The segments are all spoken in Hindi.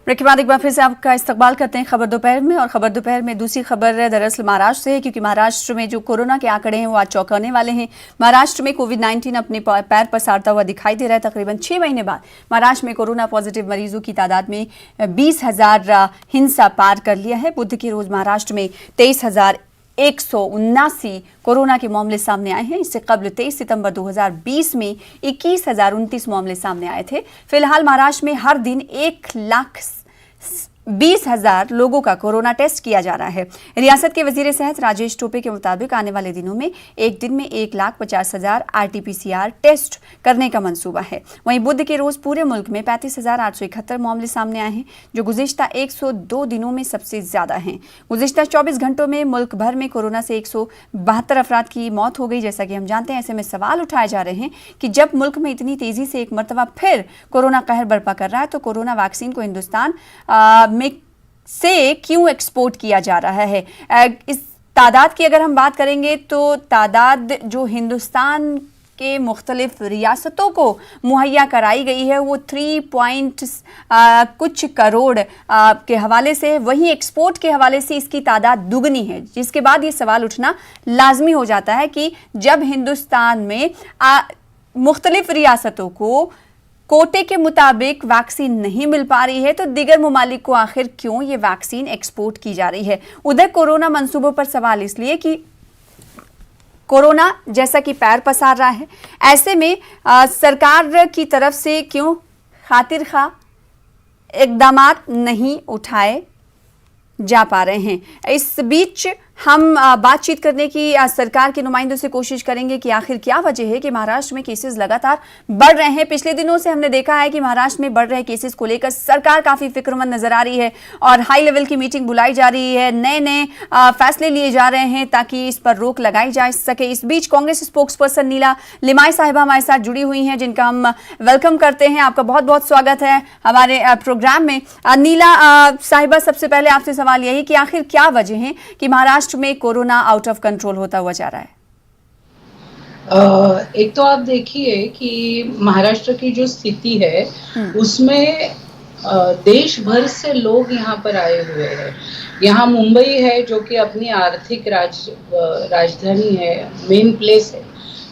ब्रेक के बाद एक बार फिर से आपका इस्तकबाल करते हैं खबर दोपहर में। और खबर दोपहर में दूसरी खबर दरअसल महाराष्ट्र से है, क्योंकि महाराष्ट्र में जो कोरोना के आंकड़े हैं वो आज चौंकाने वाले हैं। महाराष्ट्र में कोविड-19 अपने पैर पसारता हुआ दिखाई दे रहा है। तकरीबन 6 महीने बाद महाराष्ट्र में कोरोना पॉजिटिव मरीजों की तादाद में 20,000 हिंसा पार कर लिया है। बुध के रोज महाराष्ट्र में 23,179 कोरोना के मामले सामने आए हैं। इससे कबल 23 सितंबर 2020 में 21,029 मामले सामने आए थे। फिलहाल महाराष्ट्र में हर दिन 1,20,000 लोगों का कोरोना टेस्ट किया जा रहा है। रियासत के वजीर सेहत राजेश टोपे के मुताबिक आने वाले दिनों में एक दिन में 1,50,000 RT-PCR टेस्ट करने का मंसूबा है। वहीं बुध के रोज पूरे मुल्क में 35,871 मामले सामने आए हैं, जो गुज़िश्ता 102 दिनों में सबसे ज्यादा हैं। गुज़िश्ता 24 घंटों में मुल्क भर में कोरोना से 172 अफराद की मौत हो गई। जैसा कि हम जानते हैं, ऐसे में सवाल उठाए जा रहे हैं कि जब मुल्क में इतनी तेजी से एक मरतबा फिर कोरोना कहर बरपा कर रहा है, तो कोरोना वैक्सीन को हिंदुस्तान में से क्यों एक्सपोर्ट किया जा रहा है। इस तादाद की अगर हम बात करेंगे तो तादाद जो हिंदुस्तान के मुख्तलिफ रियासतों को मुहैया कराई गई है वो 3 कुछ करोड़ के हवाले से, वहीं एक्सपोर्ट के हवाले से इसकी तादाद दुगनी है। जिसके बाद ये सवाल उठना लाजमी हो जाता है कि जब हिंदुस्तान में मुख्तलिफ रियासतों को कोटे के मुताबिक वैक्सीन नहीं मिल पा रही है, तो दिगर ममालिक को आखिर क्यों ये वैक्सीन एक्सपोर्ट की जा रही है। उधर कोरोना मंसूबों पर सवाल इसलिए कि कोरोना जैसा कि पैर पसार रहा है, ऐसे में सरकार की तरफ से क्यों खातिर खा इकदामात नहीं उठाए जा पा रहे हैं। इस बीच हम बातचीत करने की सरकार के नुमाइंदों से कोशिश करेंगे कि आखिर क्या वजह है कि महाराष्ट्र में केसेस लगातार बढ़ रहे हैं। पिछले दिनों से हमने देखा है कि महाराष्ट्र में बढ़ रहे केसेस को लेकर सरकार काफी फिक्रमंद नजर आ रही है और हाई लेवल की मीटिंग बुलाई जा रही है, नए नए फैसले लिए जा रहे हैं ताकि इस पर रोक लगाई जा सके। इस बीच कांग्रेस स्पोक्स पर्सन नीला लिमाय साहिबा हमारे साथ जुड़ी हुई हैं, जिनका हम वेलकम करते हैं। आपका बहुत बहुत स्वागत है हमारे प्रोग्राम में। नीला साहिबा, सबसे पहले आपसे सवाल यही कि आखिर क्या वजह है कि महाराष्ट्र में कोरोना आउट ऑफ कंट्रोल होता हुआ जा रहा है। एक तो आप देखिए कि महाराष्ट्र की जो स्थिति है उसमें देश भर से लोग यहाँ पर आए हुए हैं। यहाँ मुंबई है जो कि अपनी आर्थिक राजधानी है, मेन प्लेस है,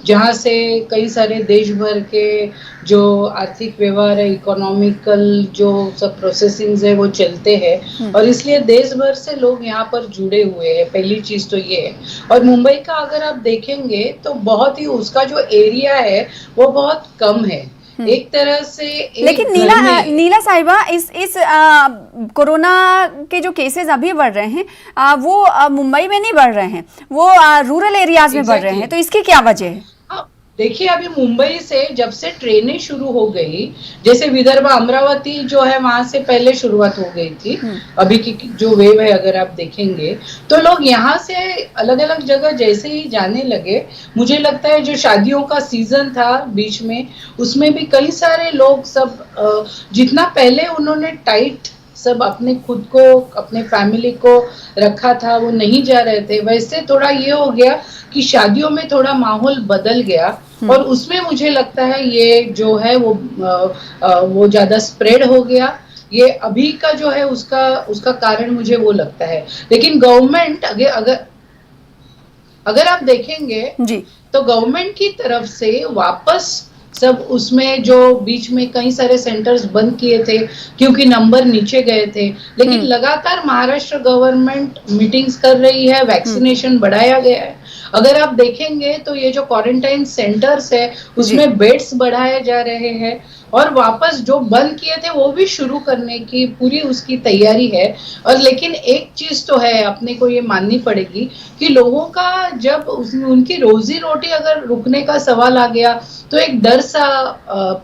जहाँ से कई सारे देश भर के जो आर्थिक व्यवहार है, इकोनॉमिकल जो सब प्रोसेसिंग्स है वो चलते हैं और इसलिए देश भर से लोग यहाँ पर जुड़े हुए हैं। पहली चीज तो ये है। और मुंबई का अगर आप देखेंगे तो बहुत ही उसका जो एरिया है वो बहुत कम है एक तरह से। लेकिन नीला साहिबा, इस कोरोना के जो केसेस अभी बढ़ रहे हैं वो मुंबई में नहीं बढ़ रहे हैं, वो रूरल एरियाज में बढ़ रहे हैं, तो इसकी क्या वजह है? देखिए, अभी मुंबई से जब से ट्रेनें शुरू हो गई, जैसे विदर्भ अमरावती जो है वहां से पहले शुरुआत हो गई थी, अभी की जो वेव है अगर आप देखेंगे तो लोग यहाँ से अलग अलग जगह जैसे ही जाने लगे, मुझे लगता है जो शादियों का सीजन था बीच में, उसमें भी कई सारे लोग सब जितना पहले उन्होंने टाइट सब अपने खुद को अपने फैमिली को रखा था वो नहीं जा रहे थे। वैसे थोड़ा ये हो गया कि शादियों में थोड़ा माहौल बदल गया और उसमें मुझे लगता है ये जो है वो ज्यादा स्प्रेड हो गया। ये अभी का जो है उसका कारण मुझे वो लगता है। लेकिन गवर्नमेंट अगर आप देखेंगे जी, तो गवर्नमेंट की तरफ से वापस सब उसमें जो बीच में कई सारे सेंटर्स बंद किए थे क्योंकि नंबर नीचे गए थे, लेकिन लगातार महाराष्ट्र गवर्नमेंट मीटिंग्स कर रही है, वैक्सीनेशन बढ़ाया गया है। अगर आप देखेंगे तो ये जो क्वारंटाइन सेंटर्स है उसमें बेड्स बढ़ाए जा रहे हैं और वापस जो बंद किए थे वो भी शुरू करने की पूरी उसकी तैयारी है। और लेकिन एक चीज तो है, अपने को ये माननी पड़ेगी कि लोगों का जब उनकी रोजी रोटी अगर रुकने का सवाल आ गया तो एक डर सा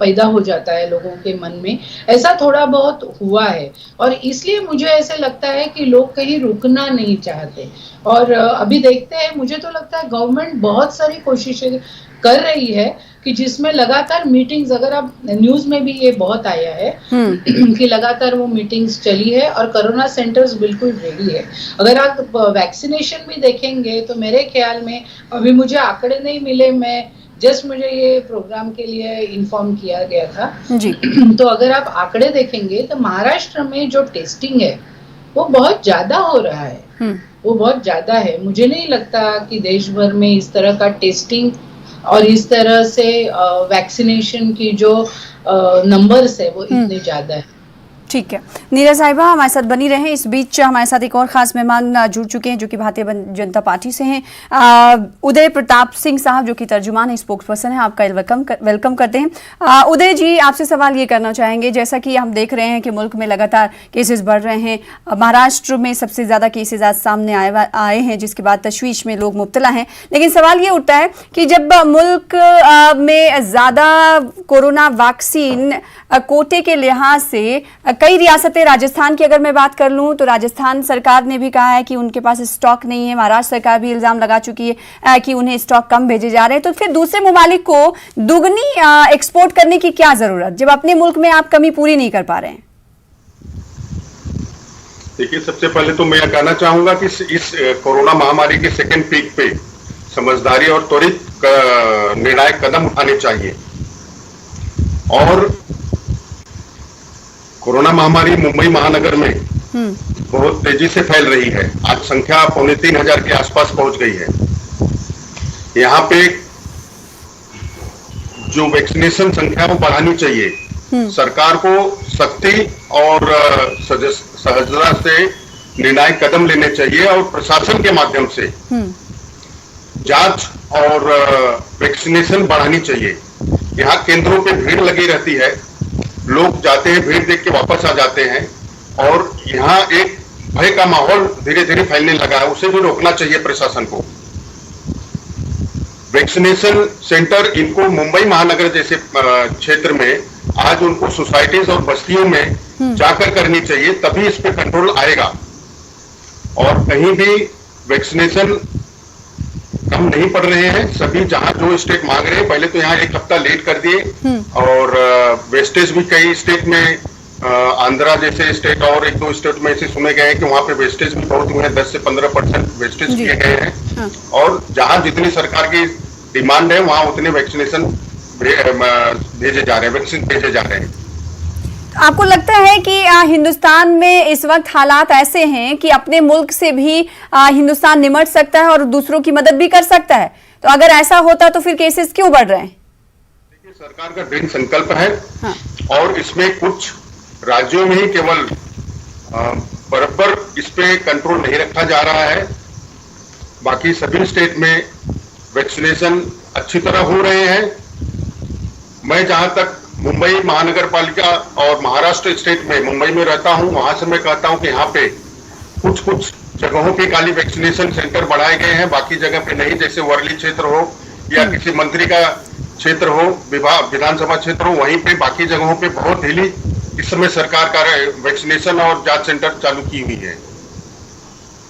पैदा हो जाता है लोगों के मन में। ऐसा थोड़ा बहुत हुआ है और इसलिए मुझे ऐसे लगता है कि लोग कहीं रुकना नहीं चाहते। और अभी देखते हैं, मुझे तो लगता है गवर्नमेंट बहुत सारी कोशिशें कर रही है कि जिसमें लगातार मीटिंग्स, अगर आप न्यूज में भी ये बहुत आया है कि लगातार वो मीटिंग्स चली है और कोरोना सेंटर्स बिल्कुल रेडी है। अगर आप वैक्सीनेशन भी देखेंगे तो मेरे ख्याल में, अभी मुझे आंकड़े नहीं मिले, मैं जस्ट मुझे ये प्रोग्राम के लिए इन्फॉर्म किया गया था जी। तो अगर आप आंकड़े देखेंगे तो महाराष्ट्र में जो टेस्टिंग है वो बहुत ज्यादा हो रहा है, वो बहुत ज्यादा है। मुझे नहीं लगता कि देश भर में इस तरह का टेस्टिंग और इस तरह से वैक्सीनेशन की जो नंबर्स है वो इतने ज्यादा है। ठीक है, नीरा साहिबा हमारे साथ बनी रहे। इस बीच हमारे साथ एक और खास मेहमान जुड़ चुके हैं जो कि भारतीय जनता पार्टी से हैं, उदय प्रताप सिंह साहब जो कि तर्जुमान स्पोक्स पर्सन है। आपका वेलकम करते हैं। उदय जी, आपसे सवाल ये करना चाहेंगे, जैसा कि हम देख रहे हैं कि मुल्क में लगातार केसेस बढ़ रहे हैं, महाराष्ट्र में सबसे ज़्यादा केसेज आज सामने आए हैं, जिसके बाद तशवीश में लोग मुब्तला हैं। लेकिन सवाल ये उठता है कि जब मुल्क में ज़्यादा कोरोना वैक्सीन कोटे के लिहाज से कई रियासतें, राजस्थान की अगर मैं बात कर लूं तो राजस्थान सरकार ने भी कहा है कि उनके पास स्टॉक नहीं है, महाराष्ट्र सरकार भी इल्जाम लगा चुकी है कि उन्हें स्टॉक कम भेजे जा रहे हैं, तो फिर दूसरे ममालिक को दुगनी एक्सपोर्ट करने की क्या जरूरत जब अपने मुल्क में आप कमी पूरी नहीं कर पा रहे हैं? देखिए, सबसे पहले तो मैं यह कहना चाहूंगा कि इस कोरोना महामारी के सेकेंड पीक पे समझदारी और त्वरित निर्णायक कदम उठाने चाहिए। और कोरोना महामारी मुंबई महानगर में बहुत तेजी से फैल रही है। आज संख्या 3,500 के आसपास पहुंच गई है। यहाँ पे जो वैक्सीनेशन संख्या वो बढ़ानी चाहिए। सरकार को सख्ती और सहजता से निर्णायक कदम लेने चाहिए और प्रशासन के माध्यम से जांच और वैक्सीनेशन बढ़ानी चाहिए। यहाँ केंद्रों पे भीड़ लगी रहती है, लोग जाते हैं, भीड़ देख के वापस आ जाते हैं और यहाँ एक भय का माहौल धीरे धीरे फैलने लगा है। उसे भी रोकना चाहिए प्रशासन को। वैक्सीनेशन सेंटर इनको मुंबई महानगर जैसे क्षेत्र में आज उनको सोसाइटीज और बस्तियों में जाकर करनी चाहिए, तभी इस पे कंट्रोल आएगा। और कहीं भी वैक्सीनेशन कम नहीं पड़ रहे हैं। सभी जहां जो स्टेट मांग रहे हैं, पहले तो यहाँ 1 हफ्ता लेट कर दिए और वेस्टेज भी कई स्टेट में, आंध्रा जैसे स्टेट और 1-2 स्टेट में ऐसे सुने गए हैं कि वहां पे वेस्टेज भी बहुत हुए हैं, 10 से 15% वेस्टेज किए गए हैं। और जहां जितनी सरकार की डिमांड है वहां उतने वैक्सीनेशन भेजे जा रहे हैं, वैक्सीन भेजे जा रहे हैं। आपको लगता है कि हिंदुस्तान में इस वक्त हालात ऐसे हैं कि अपने मुल्क से भी हिंदुस्तान निमट सकता है और दूसरों की मदद भी कर सकता है? तो अगर ऐसा होता तो फिर केसेस क्यों बढ़ रहे हैं? देखिए, सरकार का दृढ़ संकल्प है और इसमें कुछ राज्यों में ही केवल बराबर इस पे कंट्रोल नहीं रखा जा रहा है। बाकी सभी स्टेट में वैक्सीनेशन अच्छी तरह हो रहे हैं। मैं जहां तक मुंबई महानगर पालिका और महाराष्ट्र स्टेट में मुंबई में रहता हूं, वहां से मैं कहता हूं कि यहाँ पे कुछ जगहों पे खाली वैक्सीनेशन सेंटर बढ़ाए गए हैं, बाकी जगह पे नहीं। जैसे वर्ली क्षेत्र हो या किसी मंत्री का क्षेत्र हो, विधानसभा क्षेत्र हो, वहीं पे बाकी जगहों पे बहुत ढीली इस समय सरकार का वैक्सीनेशन और जांच सेंटर चालू की हुई है।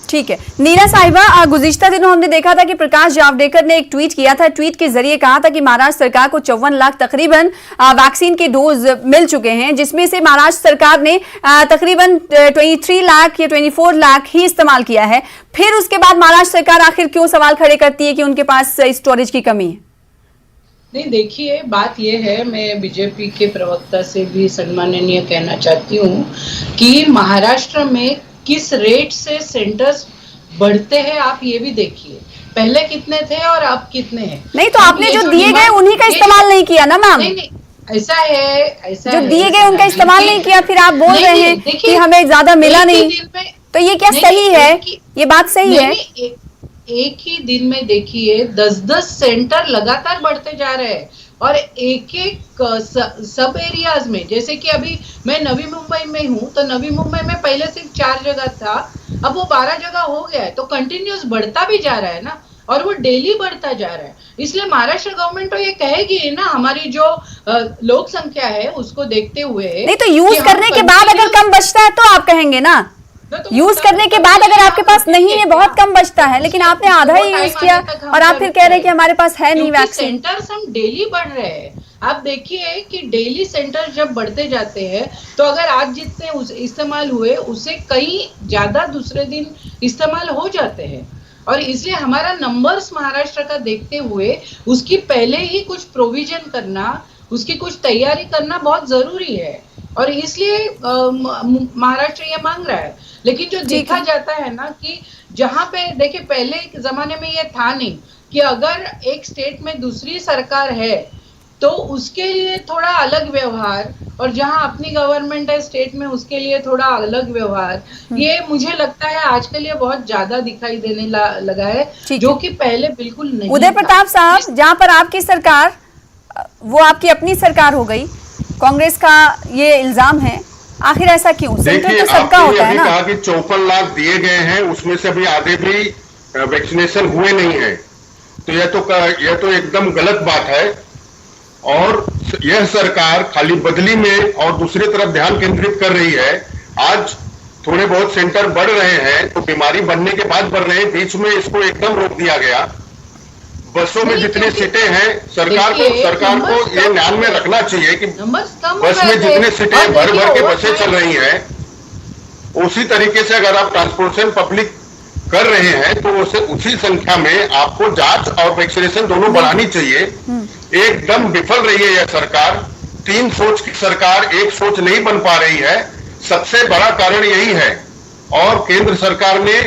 ठीक है, नीरा साहिबा, गुज़िश्ता दिनों हमने देखा था कि प्रकाश जावड़ेकर ने एक ट्वीट किया था। ट्वीट के जरिए कहा था कि महाराष्ट्र सरकार को 54 लाख तकरीबन वैक्सीन के डोज मिल चुके हैं, जिसमें से महाराष्ट्र सरकार ने तकरीबन 23 लाख या 24 लाख ही इस्तेमाल किया है। फिर उसके बाद महाराष्ट्र सरकार आखिर क्यों सवाल खड़े करती है कि उनके पास स्टोरेज की कमी है? नहीं, देखिए, बात यह है, मैं बीजेपी के प्रवक्ता से भी सम्माननीय कहना चाहती हूँ कि महाराष्ट्र में किस रेट से सेंटर्स बढ़ते हैं आप ये भी देखिए। पहले कितने थे और अब कितने हैं। नहीं तो आपने जो दिए गए उन्हीं का इस्तेमाल नहीं किया ना मैम। नहीं, ऐसा है जो दिए गए उनका इस्तेमाल नहीं किया, फिर आप बोल रहे हैं कि हमें ज्यादा मिला नहीं, तो ये क्या सही है? ये बात सही है? एक ही दिन में देखिए 10-10 सेंटर लगातार बढ़ते जा रहे हैं और एक सब एरियाज में, जैसे कि अभी मैं नवी मुंबई में हूँ, तो नवी मुंबई में पहले सिर्फ 4 जगह था, अब वो 12 जगह हो गया है। तो कंटिन्यूस बढ़ता भी जा रहा है ना, और वो डेली बढ़ता जा रहा है। इसलिए महाराष्ट्र गवर्नमेंट तो ये कहेगी ना, हमारी जो लोक संख्या है उसको देखते हुए। नहीं तो यूज करने के बाद अगर कम बचता है तो आप कहेंगे ना, यूज करने के बाद अगर आपके पास नहीं है, बहुत कम बचता है, लेकिन आपने आधा ही यूज किया और आप फिर कह रहे हैं कि हमारे पास है नहीं वैक्सीन। सेंटर्स हम डेली बढ़ रहे हैं। आप देखिए कि डेली सेंटर जब बढ़ते जाते हैं तो अगर आज जितने इस्तेमाल हुए उससे कई ज्यादा दूसरे दिन इस्तेमाल हो जाते हैं। और इसलिए हमारा नंबर्स महाराष्ट्र का देखते हुए उसकी पहले ही कुछ प्रोविजन करना, उसकी कुछ तैयारी करना बहुत जरूरी है, और इसलिए महाराष्ट्र ये मांग रहा है। लेकिन जो देखा जाता है ना कि जहां पे देखिए पहले जमाने में ये था नहीं कि अगर एक स्टेट में दूसरी सरकार है तो उसके लिए थोड़ा अलग व्यवहार, और जहां अपनी गवर्नमेंट है स्टेट में उसके लिए थोड़ा अलग व्यवहार, ये मुझे लगता है आजकल ये बहुत ज्यादा दिखाई देने लगा है, जो कि पहले बिल्कुल नहीं। उदय प्रताप साहब, जहां पर आपकी सरकार वो आपकी अपनी सरकार हो गई, कांग्रेस का ये इल्जाम है, आखिर ऐसा क्यों? सेंटर तो सबका होता है ना। कहा कि 54 लाख दिए गए हैं, उसमें से अभी आधे भी वैक्सीनेशन हुए नहीं है, तो यह तो एकदम गलत बात है। और यह सरकार खाली बदली में और दूसरी तरफ ध्यान केंद्रित कर रही है। आज थोड़े बहुत सेंटर बढ़ रहे हैं तो बीमारी बढ़ने के बाद बढ़ रहे हैं, बीच में इसको एकदम रोक दिया गया। बसों में जितनी सीटें हैं, सरकार को ये ध्यान में रखना चाहिए कि बस में जितने सीटें भर भर के बसें चल रही हैं, उसी तरीके से अगर आप ट्रांसपोर्टेशन पब्लिक कर रहे हैं तो उसी संख्या में आपको जांच और वैक्सीनेशन दोनों बढ़ानी चाहिए। एकदम विफल रही है यह सरकार, 3 सोच की सरकार 1 सोच नहीं बन पा रही है, सबसे बड़ा कारण यही है। और केंद्र सरकार ने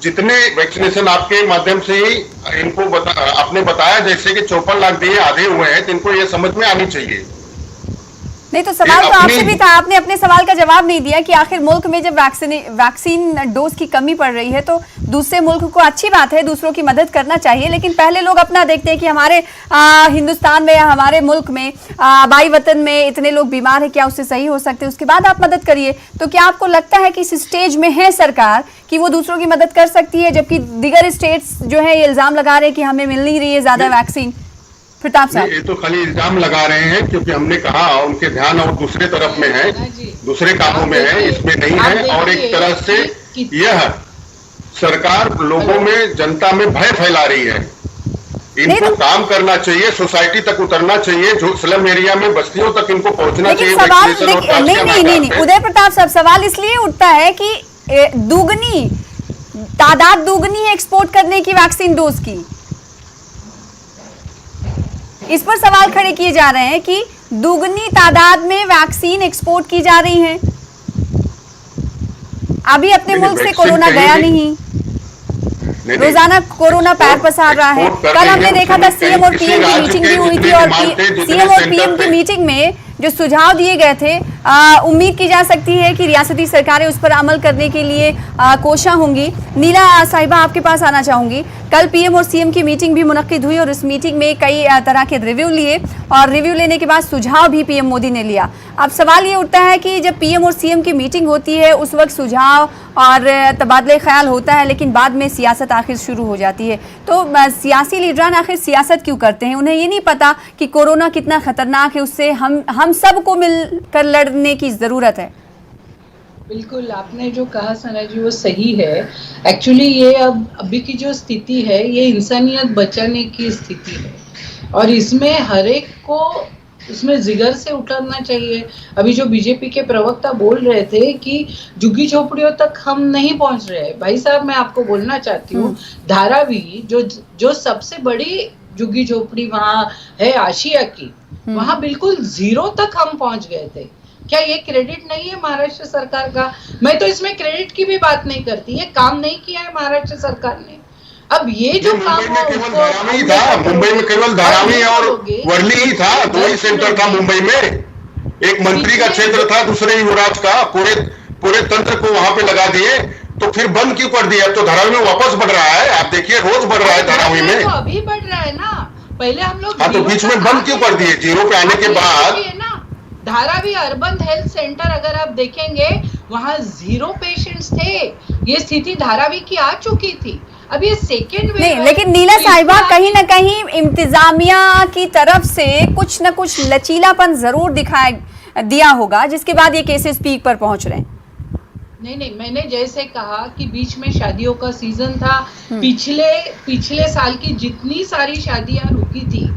जितने वैक्सीनेशन आपके माध्यम से ही इनको आपने बताया, जैसे कि 54 लाख दिए आधे हुए हैं, तो इनको ये समझ में आनी चाहिए। नहीं तो सवाल तो आपसे भी था, आपने अपने सवाल का जवाब नहीं दिया कि आखिर मुल्क में जब वैक्सीन डोज की कमी पड़ रही है तो दूसरे मुल्क को अच्छी बात है, दूसरों की मदद करना चाहिए, लेकिन पहले लोग अपना देखते हैं कि हमारे हिंदुस्तान में या हमारे मुल्क में बाई वतन में इतने लोग बीमार हैं, क्या उससे सही हो सकते हैं, उसके बाद आप मदद करिए। तो क्या आपको लगता है कि इस स्टेज में है सरकार कि वो दूसरों की मदद कर सकती है, जबकि दीगर स्टेट्स जो है ये इल्जाम लगा रहे हैं कि हमें मिल नहीं रही है ज्यादा वैक्सीन? प्रताप साहब, ये तो खाली इल्जाम लगा रहे हैं, क्योंकि हमने कहा उनके ध्यान और दूसरे तरफ में है, दूसरे कामों में है, इसमें नहीं है। और एक तरह से यह सरकार लोगों में, जनता में भय फैला रही है। इनको काम करना चाहिए, सोसाइटी तक उतरना चाहिए, जो स्लम एरिया में बस्तियों तक इनको पहुंचना चाहिए। नहीं, उदय प्रताप साहब, सवाल इसलिए उठता है कि तादाद दुगनी है एक्सपोर्ट करने की वैक्सीन डोज की, इस पर सवाल खड़े किए जा रहे हैं कि दुगनी तादाद में वैक्सीन एक्सपोर्ट की जा रही है। अभी अपने मुल्क से कोरोना गया नहीं, रोजाना कोरोना पैर पसार रहा है। कल हमने देखा था सीएम और पीएम की मीटिंग भी हुई थी, और सीएम और पीएम की मीटिंग में जो सुझाव दिए गए थे, उम्मीद की जा सकती है कि रियासती सरकारें उस पर अमल करने के लिए कोशां होंगी। नीला साहिबा, आपके पास आना चाहूंगी। कल पीएम और सीएम की मीटिंग भी मुनक्किद हुई और इस मीटिंग में कई तरह के रिव्यू लिए, और रिव्यू लेने के बाद सुझाव भी पीएम मोदी ने लिया। अब सवाल ये उठता है कि जब पीएम और सीएम की मीटिंग होती है उस वक्त सुझाव और तबादले ख्याल होता है, लेकिन बाद में सियासत आखिर शुरू हो जाती है। तो सियासी लीडरान आखिर सियासत क्यों करते हैं? उन्हें ये नहीं पता कि कोरोना कितना खतरनाक है, उससे हम सबको मिलकर लड़ने की जरूरत है। बिल्कुल, आपने जो कहा सना जी वो सही है। एक्चुअली ये अभी की जो स्थिति है ये इंसानियत बचाने की स्थिति है, और इसमें हर एक को इसमें जिगर से उतरना चाहिए। अभी जो बीजेपी के प्रवक्ता बोल रहे थे कि झुग्गी झोपड़ियों तक हम नहीं पहुंच रहे, भाई साहब मैं आपको बोलना चाहती हूँ, धारावी जो सबसे बड़ी झुग्गी झोपड़ी वहाँ है आशिया की, वहाँ बिल्कुल 0 तक हम पहुंच गए थे। क्या ये क्रेडिट नहीं है महाराष्ट्र सरकार का? मैं तो इसमें क्रेडिट की भी बात नहीं करती, ये काम नहीं किया है महाराष्ट्र सरकार ने। अब ये जो काम मुंबई में केवल धारावी और वर्ली ही था, 2 ही सेंटर था मुंबई में। एक मंत्री का क्षेत्र था, दूसरे युवराज का, पूरे तंत्र को वहां पे लगा दिए, तो फिर बंद क्यों कर दिया? तो धारावी में वापस बढ़ रहा है, आप देखिए रोज बढ़ रहा है धारावी में। तो अभी बढ़ रहा है ना, पहले हम लोग तो बीच में बंद क्यों कर दिए? 0 पे आने के बाद धारावी अर्बन हेल्थ सेंटर अगर आप देखेंगे वहां 0 पेशेंट्स थे। ये स्थिति धारावी की आ चुकी थी। अब ये सेकेंड वेव नहीं, लेकिन नीला साहिबा कहीं ना कहीं इंतजामिया की तरफ से कुछ न कुछ लचीलापन जरूर दिया होगा, जिसके बाद ये केसेस पीक पर पहुंच रहे हैं। नहीं, मैंने जैसे कहा कि बीच में शादियों का सीजन था, पिछले साल की जितनी सारी शादियां रुकी थी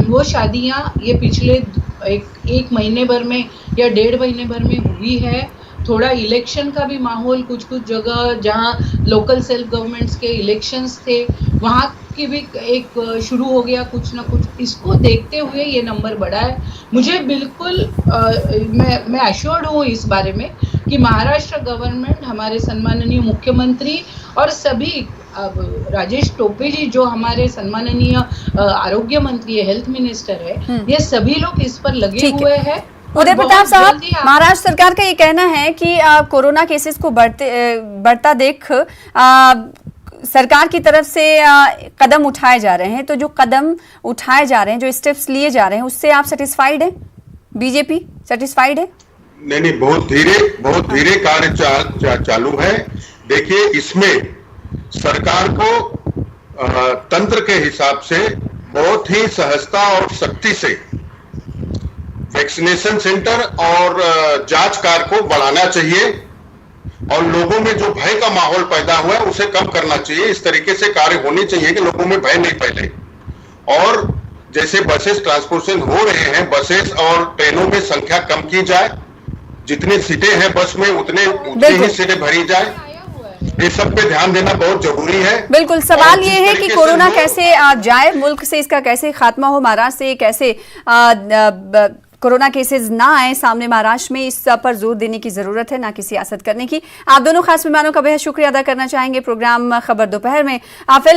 वो शादियां ये पिछले एक महीने भर में या 1.5 महीने भर में हुई है। थोड़ा इलेक्शन का भी माहौल कुछ कुछ जगह जहां लोकल सेल्फ गवर्नमेंट्स के इलेक्शंस थे वहां की भी एक शुरू हो गया कुछ ना कुछ, इसको देखते हुए ये नंबर बढ़ा है। मुझे बिल्कुल मैं अश्योर्ड हूँ इस बारे में कि महाराष्ट्र गवर्नमेंट, हमारे सम्माननीय मुख्यमंत्री और सभी, अब राजेश टोपे जी जो हमारे सम्माननीय आरोग्य मंत्री है, हेल्थ मिनिस्टर है, ये सभी लोग इस पर लगे हुए हैं। उदय प्रताप साहब, महाराष्ट्र सरकार का ये कहना है कि कोरोना केसेस को बढ़ता देख सरकार की तरफ से कदम उठाए जा रहे हैं, तो जो कदम उठाए जा रहे हैं, जो स्टेप्स लिए जा रहे हैं, उससे आप सेटिस्फाइड हैं? बीजेपी सेटिस्फाइड है? नहीं, बहुत धीरे कार्य चालू है। देखिए, इसमें सरकार को तंत्र के हिसाब से बहुत ही सहजता और सख्ती से वैक्सीनेशन सेंटर और जांच कार्य को बढ़ाना चाहिए और लोगों में जो भय का माहौल पैदा हुआ है उसे कम करना चाहिए। इस तरीके से कार्य होने चाहिए कि लोगों में भय नहीं फैले। और जैसे बसेस ट्रांसपोर्टेशन हो रहे हैं, बसेस और ट्रेनों में संख्या कम की जाए, जितनी सीटें हैं बस में उतनी ही सीटें भरी जाए, ये सब पे ध्यान देना बहुत जरूरी है। बिल्कुल, सवाल ये है कि कोरोना कैसे जाए, मुल्क से इसका कैसे खात्मा हो, महाराष्ट्र से कैसे कोरोना केसेस ना आए सामने महाराष्ट्र में, इस पर जोर देने की जरूरत है, ना कि सियासत करने की। आप दोनों खास मेहमानों का बेहद शुक्रिया अदा करना चाहेंगे प्रोग्राम खबर दोपहर में। फिलहाल